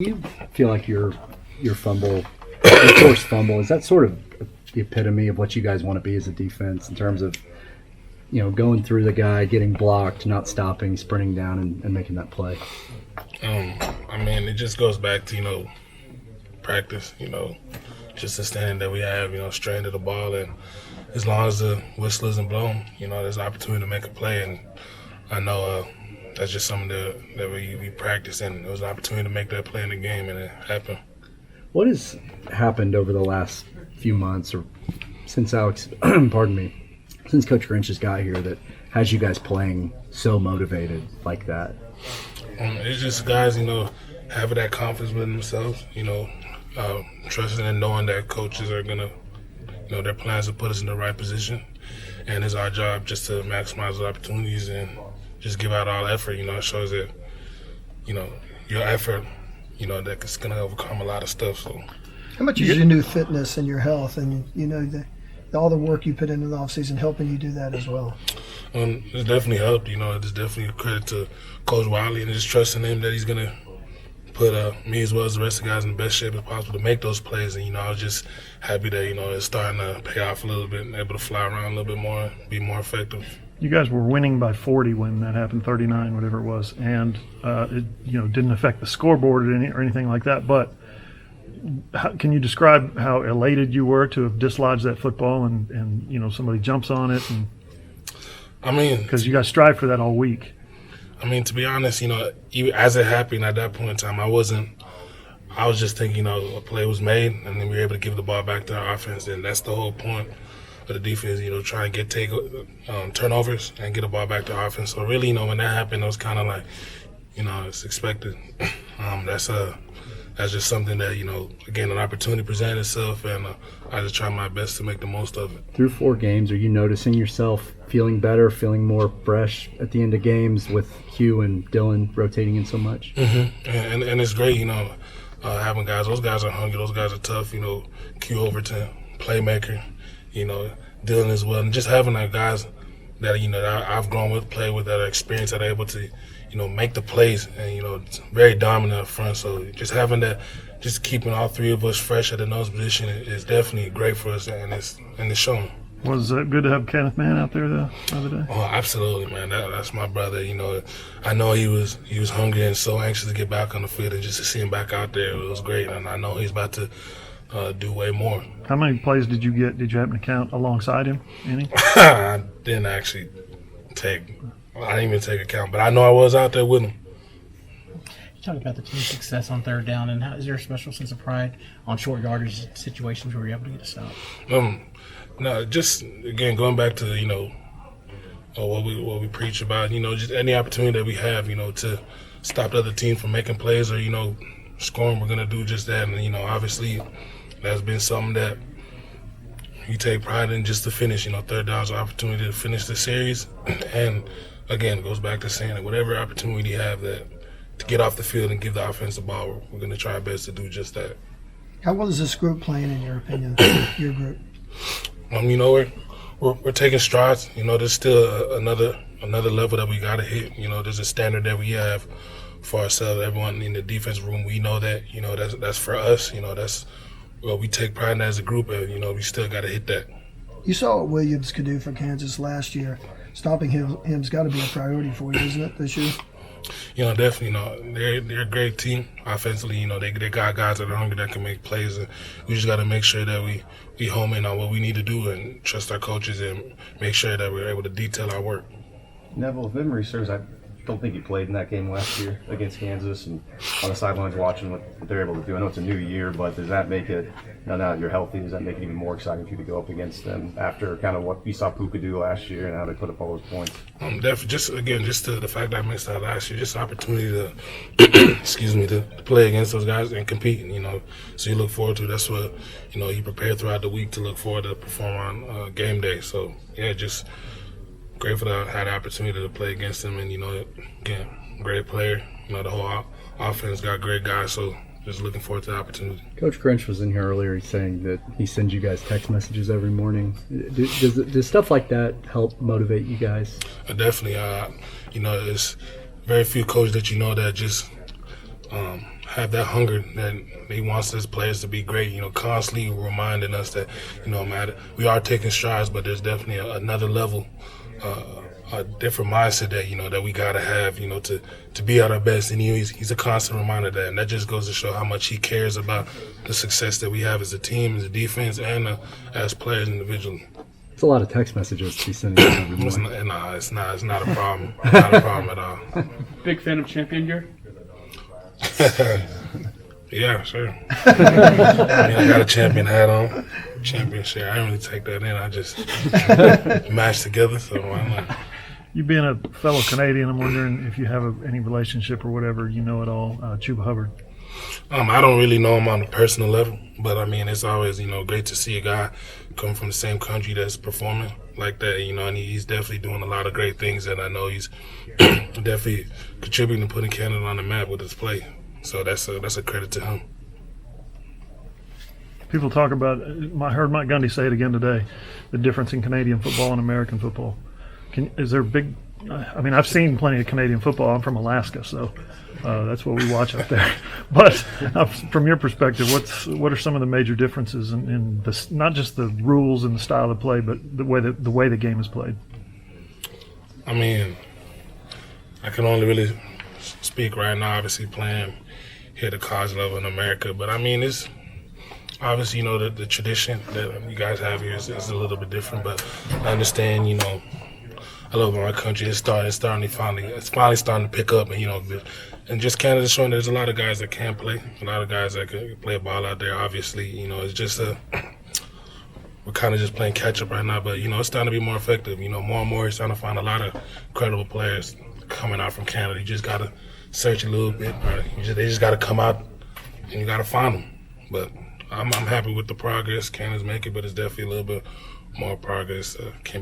You feel like your fumble, your forced fumble, is that sort of the epitome of what you guys want to be as a defense in terms of, going through the guy, getting blocked, not stopping, sprinting down, and making that play? It just goes back to, practice, just the standing that we have, straight to the ball. And as long as the whistle isn't blown, there's an opportunity to make a play. And I know that's just something that we practice, and it was an opportunity to make that play in the game, and it happened. What has happened over the last few months, or since since Coach Grinch has got here, that has you guys playing so motivated like that? It's just guys, having that confidence with themselves, trusting and knowing that coaches are going to, their plans to put us in the right position. And it's our job just to maximize the opportunities and just give out all effort. It shows that, your effort, that's going to overcome a lot of stuff. So, how much is your new fitness and your health and, all the work you put into the offseason helping you do that as well? It's definitely helped. It's definitely a credit to Coach Wiley and just trusting him that he's going to put me as well as the rest of the guys in the best shape as possible to make those plays. And, I was just happy that, it's starting to pay off a little bit and able to fly around a little bit more, be more effective. You guys were winning by 40 when that happened, 39, whatever it was, and it didn't affect the scoreboard or anything like that. But can you describe how elated you were to have dislodged that football and somebody jumps on it? Because you guys strive for that all week. To be honest, even as it happened at that point in time, I was just thinking, a play was made, and then we were able to give the ball back to our offense, and that's the whole point of the defense, try and get turnovers and get the ball back to our offense. So really, when that happened, it was kind of like, it's expected. That's just something that, again, an opportunity presented itself, and I just try my best to make the most of it. Through 4 games, are you noticing yourself feeling better, feeling more fresh at the end of games with Hugh and Dylan rotating in so much? Mm-hmm. And it's great, having guys. Those guys are hungry. Those guys are tough. Q Overton, playmaker, Dylan as well. And just having guys that, that I've grown with, play with, that are experienced, that are able to, make the plays and, very dominant up front. So just having that, just keeping all 3 of us fresh at the nose position is definitely great for us, and it's showing. Was it good to have Kenneth Mann out there the other day? Oh, absolutely, man. That's my brother. I know he was hungry and so anxious to get back on the field, and just to see him back out there, it was great. And I know he's about to do way more. How many plays did you get? Did you happen to count alongside him? Any? I didn't actually I didn't even take a count, but I know I was out there with him. You talked about the team's success on third down, and is there a special sense of pride on short yardage situations where you're able to get a stop? No, just again going back to what we preach about. Just any opportunity that we have, to stop the other team from making plays or scoring, we're gonna do just that. And obviously, that's been something that you take pride in, just to finish. Third down's an opportunity to finish the series, and again, it goes back to saying that whatever opportunity you have to get off the field and give the offense the ball, we're gonna try our best to do just that. How well is this group playing, in your opinion? Your group? We're taking strides. There's still another level that we gotta hit. There's a standard that we have for ourselves. Everyone in the defense room, we know that. That's for us. That's what we take pride in as a group, and we still gotta hit that. You saw what Williams could do for Kansas last year. Stopping him's got to be a priority for you, isn't it, this year? Definitely. They're a great team offensively. They got guys that are hungry that can make plays, and we just got to make sure that we home in on what we need to do and trust our coaches and make sure that we're able to detail our work. Neville, if memory serves, I don't think you played in that game last year against Kansas, and on the sidelines watching what they're able to do. I know it's a new year, but does that make it, now that you're healthy, does that make it even more exciting for you to go up against them after kind of what you saw Puka do last year and how they put up all those points? Definitely, just to the fact that I missed out last year, just an opportunity to, to play against those guys and compete, so you look forward to it. That's what, you prepare throughout the week to look forward to perform on game day. So, yeah, just grateful to have the opportunity to play against him, and again, great player. The whole offense got great guys, so just looking forward to the opportunity. Coach Grinch was in here earlier. He's saying that he sends you guys text messages every morning. Does stuff like that help motivate you guys? Definitely. There's very few coaches that that just have that hunger that he wants his players to be great, constantly reminding us that, man, we are taking strides, but there's definitely another level, a different mindset that, that we got to have, to be at our best. And he's a constant reminder of that. And that just goes to show how much he cares about the success that we have as a team, as a defense, and as players individually. It's a lot of text messages to be sending out every It's morning. it's not a problem. Not a problem at all. Big fan of champion gear? Yeah, sure. I got a champion hat on, champion shirt. I don't really take that in. I just mash together. So why not? You being a fellow Canadian, I'm wondering if you have any relationship or whatever, at all, Chuba Hubbard. I don't really know him on a personal level, but I mean, it's always, great to see a guy come from the same country that's performing like that, and he's definitely doing a lot of great things that I know he's definitely contributing to putting Canada on the map with his play. So that's a credit to him. People talk about, I heard Mike Gundy say it again today, the difference in Canadian football and American football. Is there big, I've seen plenty of Canadian football. I'm from Alaska, so that's what we watch up there. But from your perspective, what are some of the major differences in this, not just the rules and the style of play, but the way the game is played? I mean, I can only really speak right now, obviously playing here at the college level in America. But I mean, it's obviously, the tradition that you guys have here is a little bit different. But I understand, I love my country. It's finally starting to pick up, and just Canada's showing that there's a lot of guys that can play, a lot of guys that can play a ball out there. Obviously, it's just we're kind of just playing catch up right now, but it's starting to be more effective. More and more, you're starting to find a lot of credible players coming out from Canada. You just gotta search a little bit, or they just gotta come out, and you gotta find them. But I'm happy with the progress Canada's making, but it's definitely a little bit more progress can